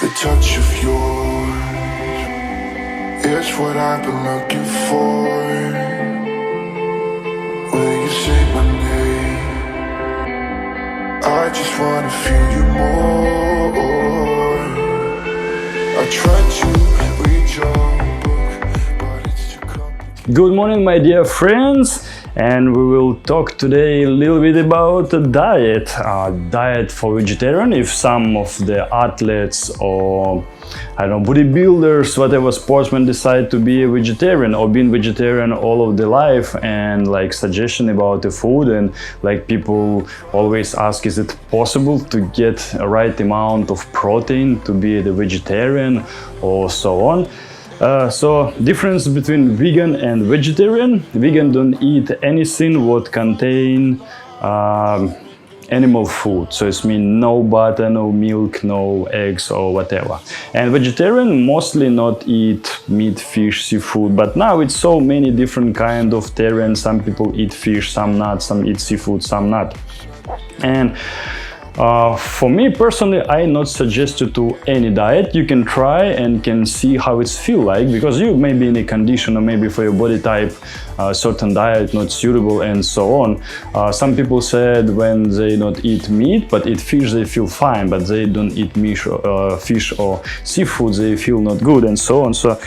The touch of yours is what I've been looking for. Will you say my name? I just wanna feel you more. I tried to read your book, but it's too complicated. Good morning, my dear friends, and we will talk today a little bit about a diet for vegetarian. If some of the athletes or bodybuilders, whatever sportsmen decide to be a vegetarian or been vegetarian all of their life, and like suggestion about the food, and like people always ask, is it possible to get a right amount of protein to be the vegetarian or so on. So difference between vegan and vegetarian: vegan don't eat anything what contain animal food, so it means no butter, no milk, no eggs or whatever. And vegetarian mostly not eat meat, fish, seafood, but now it's so many different kind of vegetarian. Some people eat fish, some not, some eat seafood, some not. And for me personally, I not suggest you to any diet. You can try and can see how it's feel like, because you may be in a condition, or maybe for your body type certain diet not suitable and so on. Some people said when they not eat meat but eat fish, they feel fine, but they don't eat fish or seafood, they feel not good and so on. So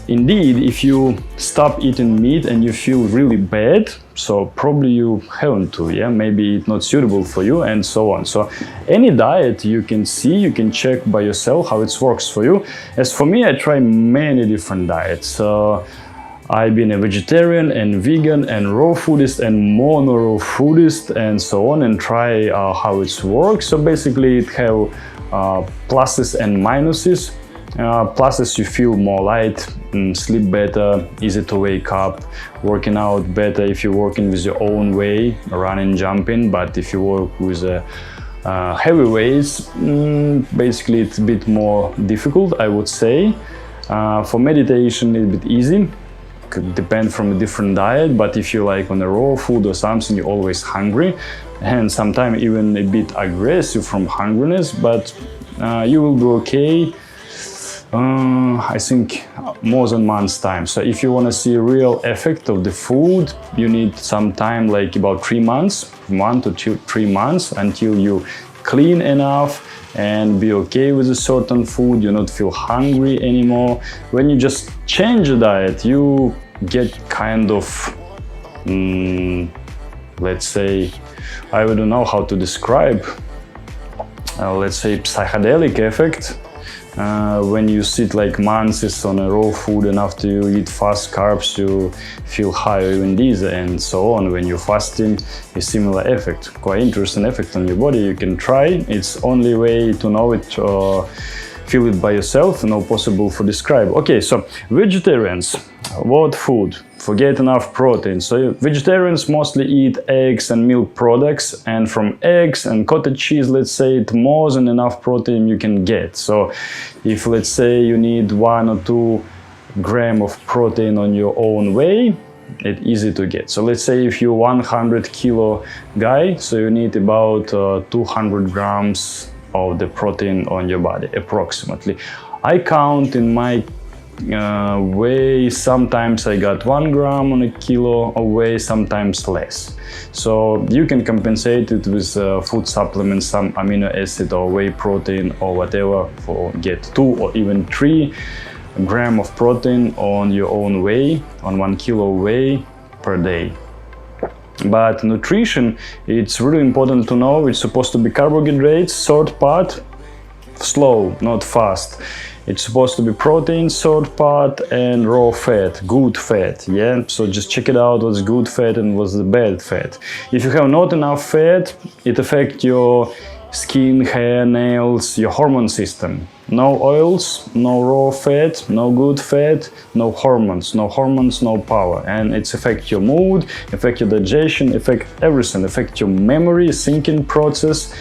indeed, if you stop eating meat and you feel really bad, so probably you haven't to, maybe it's not suitable for you and so on. So any diet you can see, you can check by yourself how it works for you. As for me, I try many different diets. I've been a vegetarian and vegan and raw foodist and mono raw foodist and so on, and try how it works. So basically it have pluses and minuses. Pluses, you feel more light, sleep better, easy to wake up, working out better if you're working with your own way, running, jumping. But if you work with heavy weights, basically it's a bit more difficult, I would say. For meditation, it's a bit easy, could depend from a different diet. But if you like on a raw food or something, you're always hungry, and sometimes even a bit aggressive from hungriness, but you will be okay. I think more than month's time. So if you want to see a real effect of the food, you need some time, like about 3 months, 1 to 3 months, until you clean enough and be okay with a certain food, you not feel hungry anymore. When you just change the diet, you get kind of, let's say, I don't know how to describe, let's say psychedelic effect. When you sit like months on a raw food, and after you eat fast carbs, you feel high or even dizzy and so on. When you're fasting, a similar effect, quite interesting effect on your body. You can try. It's only way to know it, feel it by yourself, no possible for describe. Okay, so vegetarians, what food? Forget enough protein. So vegetarians mostly eat eggs and milk products, and from eggs and cottage cheese, let's say, it's more than enough protein you can get. So if, let's say, you need 1 or 2 grams of protein on your own way, it's easy to get. So let's say if you're 100 kilo guy, so you need about 200 grams of the protein on your body, approximately. I count in my way, sometimes I got 1 gram on a kilo of weight, sometimes less. So you can compensate it with food supplements, some amino acid or whey protein or whatever, for get 2 or even 3 grams of protein on your own whey, on 1 kilo whey per day. But nutrition, it's really important to know. It's supposed to be carbohydrates, third part, slow, not fast. It's supposed to be protein, third part, and raw fat, good fat, So just check it out, what's good fat and what's the bad fat. If you have not enough fat, it affects your skin, hair, nails, your hormone system. No oils, no raw fat, no good fat, no hormones, no power. And it's affect your mood, affect your digestion, affect everything, affect your memory, thinking process.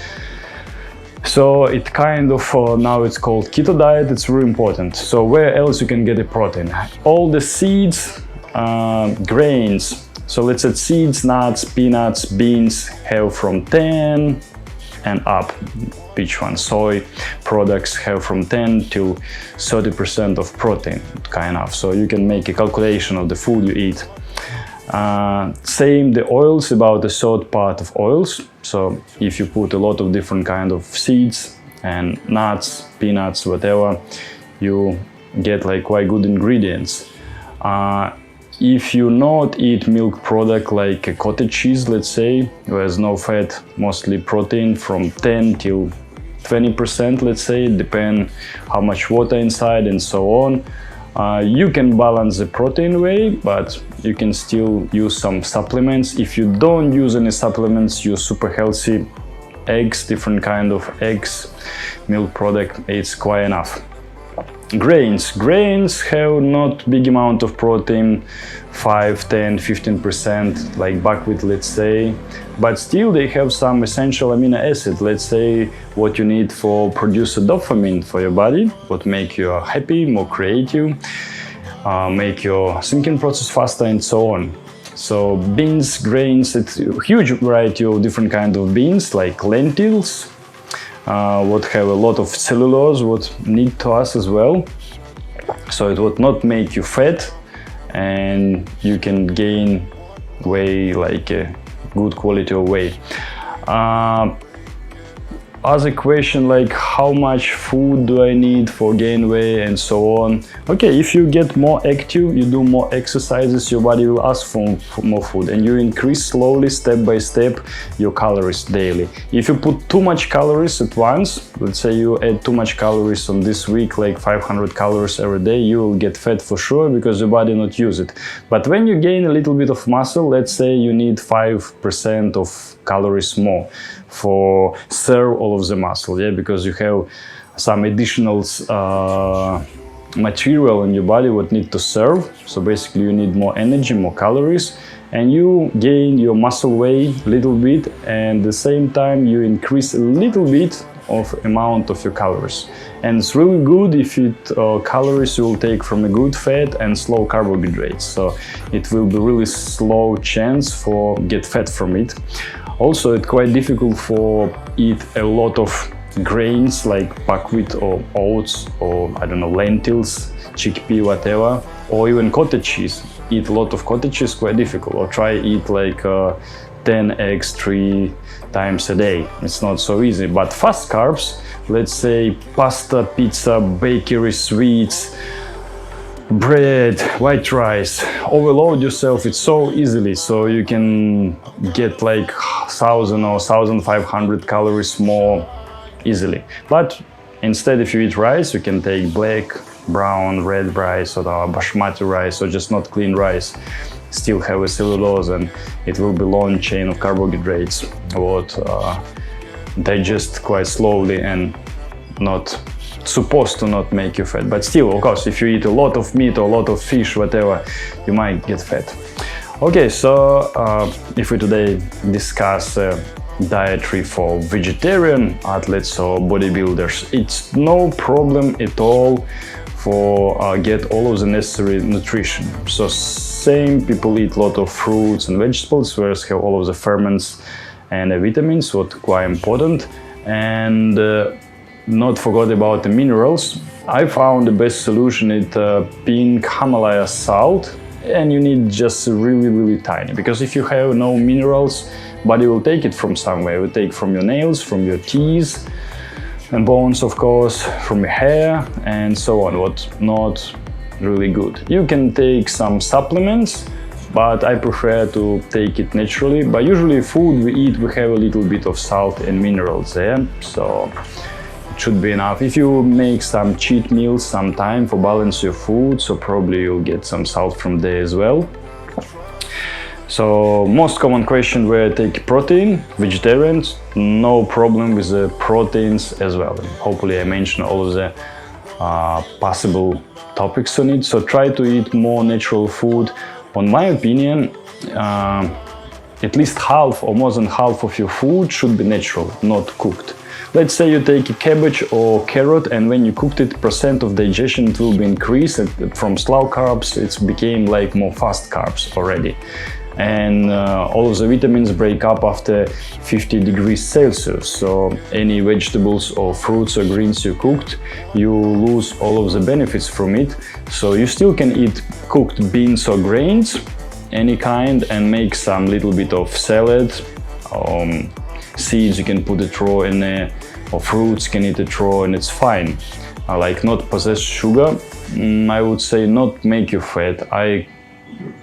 So it kind of, now it's called keto diet, it's really important. So where else you can get a protein? All the seeds, grains. So let's say seeds, nuts, peanuts, beans have from 10 and up. Which one? Soy products have from 10 to 30% of protein, kind of. So you can make a calculation of the food you eat. Same the oils, about the third part of oils. So if you put a lot of different kind of seeds and nuts, peanuts, whatever, you get like quite good ingredients. If you not eat milk product like a cottage cheese, let's say, where there's no fat, mostly protein, from 10 till 20%, let's say, depend how much water inside and so on. You can balance the protein way, but you can still use some supplements. If you don't use any supplements, use super healthy eggs, different kind of eggs, milk product, it's quite enough. Grains have not big amount of protein, 5, 10, 15%, like buckwheat, let's say, but still they have some essential amino acid, let's say what you need for produce a dopamine for your body, what make you happy, more creative, make your thinking process faster and so on. So beans, grains, it's a huge variety of different kind of beans, like lentils, what have a lot of cellulose, what need to us as well. So it would not make you fat, and you can gain weight, like a good quality of weight. Other question, like how much food do I need for gain weight and so on. Okay, if you get more active, you do more exercises, your body will ask for more food, and you increase slowly, step by step, your calories daily. If you put too much calories at once, let's say you add too much calories on this week, like 500 calories every day, you will get fat for sure, because your body not use it. But when you gain a little bit of muscle, let's say you need 5% of calories more for serve all of the muscle, yeah, because you have some additional material in your body what need to serve. So basically you need more energy, more calories, and you gain your muscle weight a little bit, and at the same time you increase a little bit of amount of your calories. And it's really good if calories you will take from a good fat and slow carbohydrates, so it will be really slow chance for get fat from it. Also, it's quite difficult for eat a lot of grains like buckwheat or oats or I don't know, lentils, chickpea, whatever, or even cottage cheese. Eat a lot of cottage cheese, quite difficult. Or try eat like 10 eggs 3 times a day. It's not so easy. But fast carbs, let's say pasta, pizza, bakery, sweets, bread, white rice, overload yourself it's so easily, so you can get like 1000 or 1500 calories more easily. But instead, if you eat rice, you can take black, brown, red rice, or basmati rice, or just not clean rice, still have a cellulose, and it will be long chain of carbohydrates what digest quite slowly and not supposed to not make you fat. But still, of course, if you eat a lot of meat or a lot of fish, whatever, you might get fat. Okay, so if we today discuss dietary for vegetarian athletes or bodybuilders, it's no problem at all for get all of the necessary nutrition. So same people eat a lot of fruits and vegetables, whereas have all of the ferments and vitamins, what quite important. And not forget about the minerals. I found the best solution is pink Himalaya salt, and you need just really tiny, because if you have no minerals, body will take it from somewhere. It will take from your nails, from your teeth and bones, of course, from your hair and so on, what not really good. You can take some supplements, but I prefer to take it naturally. But usually food we eat, we have a little bit of salt and minerals there, so should be enough. If you make some cheat meals sometime for balance your food, so probably you'll get some salt from there as well. So most common question where I take protein, vegetarians, no problem with the proteins as well. And hopefully I mentioned all of the possible topics on it. So try to eat more natural food. On my opinion, at least half or more than half of your food should be natural, not cooked. Let's say you take a cabbage or carrot, and when you cooked it, percent of digestion it will be increased, and from slow carbs it became like more fast carbs already. and all of the vitamins break up after 50 degrees Celsius. So any vegetables or fruits or greens you cooked, you lose all of the benefits from it. So you still can eat cooked beans or grains, any kind, and make some little bit of salad. Seeds you can put it raw in there, or fruits can eat it raw, and it's fine. Like not possess sugar, I would say not make you fat.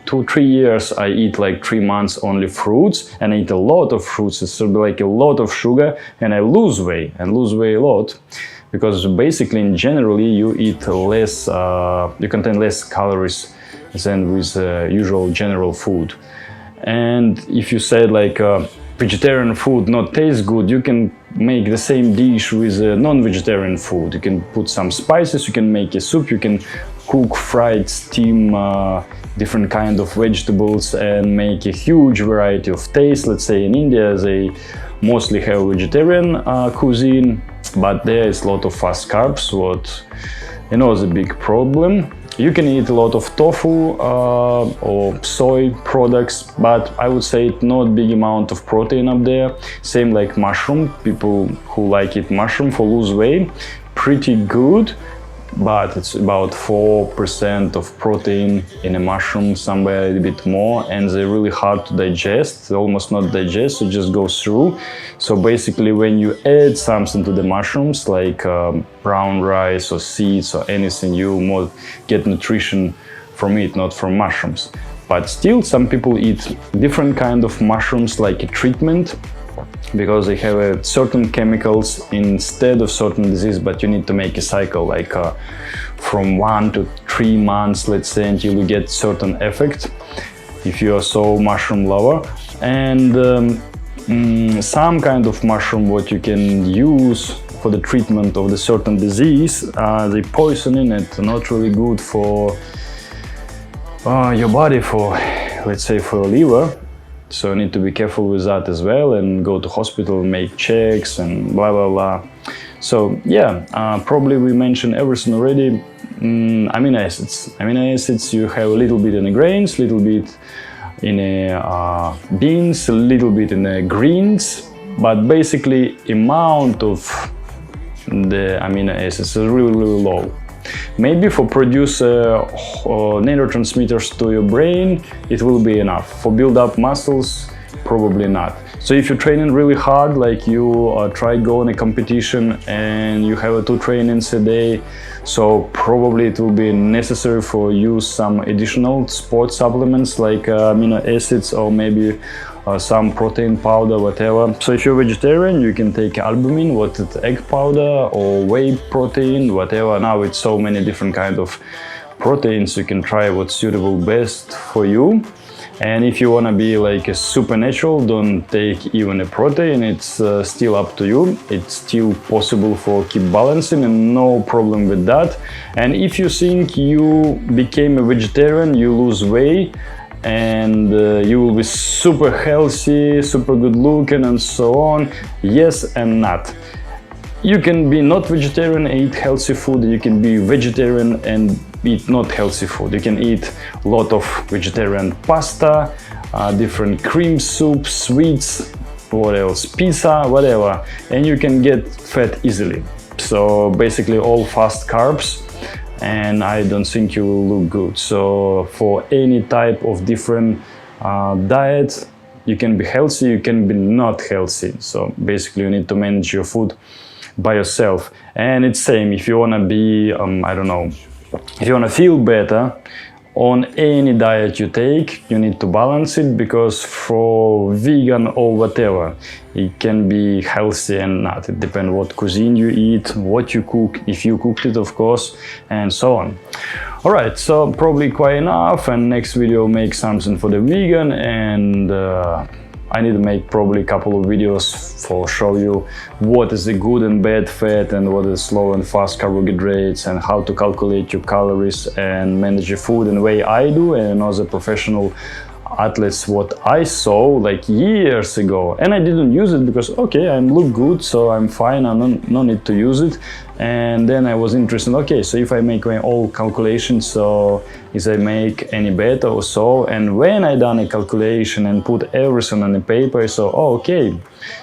2-3 years I eat like 3 months only fruits, and I eat a lot of fruits. It's like a lot of sugar, and I lose weight a lot, because basically in generally you eat less, you contain less calories than with usual general food. And if you said like vegetarian food not taste good, you can make the same dish with non-vegetarian food. You can put some spices, you can make a soup, you can cook, fried, steam different kind of vegetables and make a huge variety of taste. Let's say in India they mostly have vegetarian cuisine, but there is a lot of fast carbs, what is a big problem. You can eat a lot of tofu or soy products, but I would say it's not big amount of protein up there. Same like mushroom, people who like eat mushroom for lose weight, pretty good, but it's about 4% of protein in a mushroom, somewhere a bit more, and they're really hard to digest. They almost not digest, so just goes through. So basically when you add something to the mushrooms, like brown rice or seeds or anything, you more get nutrition from it, not from mushrooms. But still some people eat different kind of mushrooms like a treatment, because they have certain chemicals instead of certain disease, but you need to make a cycle like from 1 to 3 months, let's say, until you get certain effect, if you are so mushroom lover. And some kind of mushroom what you can use for the treatment of the certain disease, the poison in it, not really good for your body, for let's say for your liver. So you need to be careful with that as well, and go to hospital, make checks and blah blah blah. So yeah, probably we mentioned everything already. Amino acids you have a little bit in the grains, little bit in beans, a little bit in the greens, but basically amount of the amino acids is really low. Maybe for produce neurotransmitters to your brain, it will be enough. For build up muscles, probably not. So if you're training really hard, like you try go in a competition and you have 2 trainings a day, so probably it will be necessary for you some additional sport supplements like amino acids, or maybe some protein powder, whatever. So if you're vegetarian, you can take albumin, what is egg powder, or whey protein, whatever. Now it's so many different kind of proteins, you can try what's suitable best for you. And if you want to be like a supernatural, don't take even a protein, it's still up to you. It's still possible for keep balancing, and no problem with that. And if you think you became a vegetarian, you lose weight, and you will be super healthy, super good looking and so on, yes and not. You can be not vegetarian and eat healthy food, you can be vegetarian and eat not healthy food. You can eat a lot of vegetarian pasta, different cream soups, sweets, what else, pizza, whatever, and you can get fat easily. So basically all fast carbs, and I don't think you will look good. So for any type of different diet, you can be healthy, you can be not healthy. So basically you need to manage your food by yourself. And it's same if you want to be I don't know, if you want to feel better, on any diet you take, you need to balance it, because for vegan or whatever, it can be healthy and not. It depends what cuisine you eat, what you cook, if you cooked it, of course, and so on. All right, so probably quite enough, and next video make something for the vegan, and I need to make probably a couple of videos for show you what is the good and bad fat, and what is slow and fast carbohydrates, and how to calculate your calories and manage your food in the way I do, and other professional athletes what I saw like years ago. And I didn't use it because okay, I look good, so I'm fine, I no need to use it. And then I was interested, okay, so if I make my own calculations, so is I make any better or so, and when I done a calculation and put everything on the paper, so okay,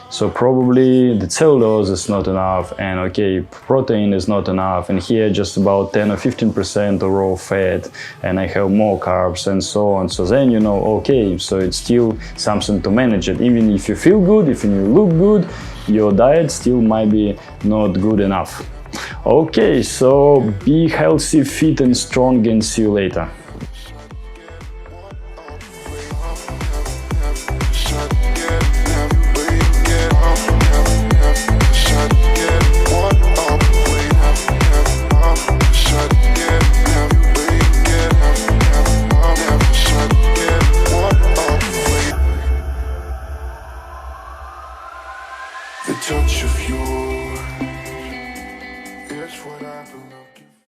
so probably the cellulose is not enough, and okay, protein is not enough, and here just about 10 or 15% of raw fat, and I have more carbs and so on. So then you know, okay, so it's still something to manage it. Even if you feel good, if you look good, your diet still might be not good enough. Okay, so be healthy, fit and strong, and see you later.